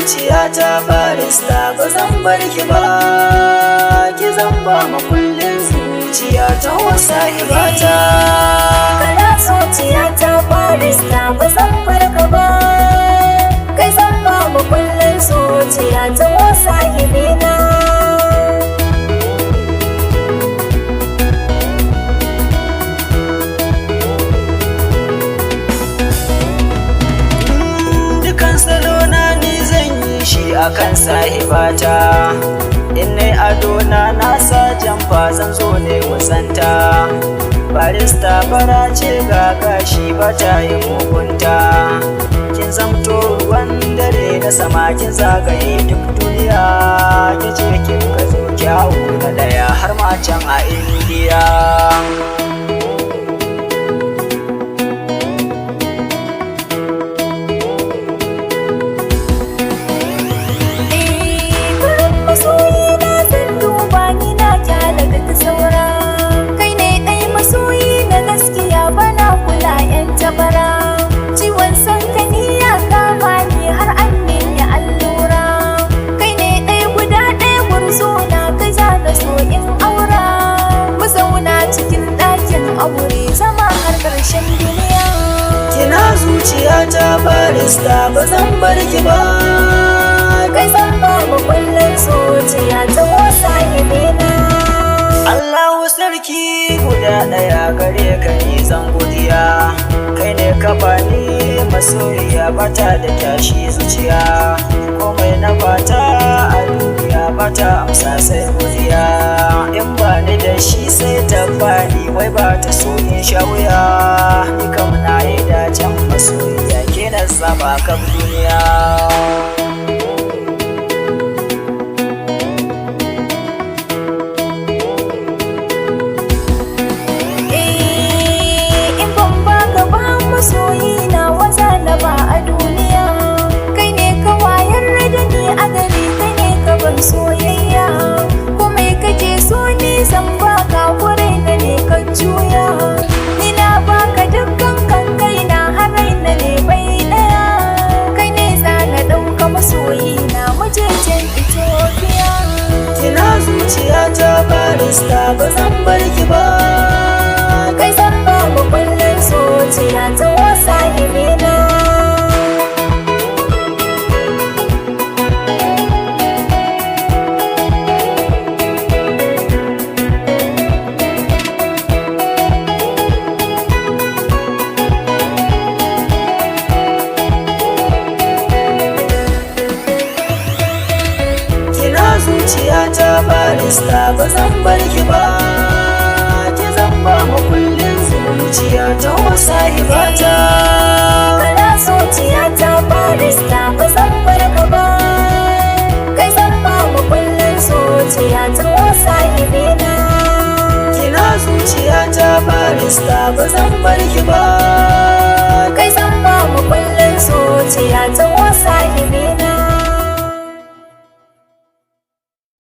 zuciya ta barista ba zan bar ki ba, ki zan ba makullin zuciya ta wasa ibata. Kana zuciya ta barista ba zan bar ka ba, kai zan ba makullin zuciya ta wasa ibina. Akan sahibata in nai adona na sa jamfa zan zo ne wasanta. Barista fara ce ga gashi ba ta yi mugunta, kin zamto ruwan dare na sama kin zagaye duk duniya. Ki ce kin ka zo kyawu na daya har ma can a Indiya. Ciwon sankani ya kama ni har an nemi allura, kai ne ɗaya guda ɗaya gurzo na kai za ka so in aura. Mu zauna cikin ɗakin aure zama har ƙarshen duniya. Kina zuciya ta barista ba zan bar ki ba, kai zan ba makullin zuciya ta wasa yamina. Allahu sarki guda ɗaya gare ka ne zan godiya, kai ne ka bani masoyiya bata da tashi zuciya. Komai na bata a duniya bata amsa sai godiya, in ba ni da shi sai ta bani wai ba ta so in sha wuya. Ni kam na yi dacen masoyiya ke na zaba kan duniya. Masoyi na waza na ba a duniya, kai ne ka wayar da ni a gari, kai ne ka ban soyayya. Kuma kake so ni zan baka kurai na ne ka juya, ni na baka dukkan kan kai na harai na ne bai daya. Kai ne za na ɗauka masoyi na mujejin Ethiopia. Kina zuciya ta barista ba zan bar ki ba, kai zan ba makullin zuciya ta wasa yamina. Kina zuciya ta barista ba zan bar ki ba, ki zan ba makullin zuciya ta wasa ibata. Kana zuciya ta barista ba zan bar ka ba, kai zan ba makullin zuciya ta wasa yamina. Kina zuciya ta barista ba zan bar ki ba, kai zan ba makullin zuciya ta wasa yamina.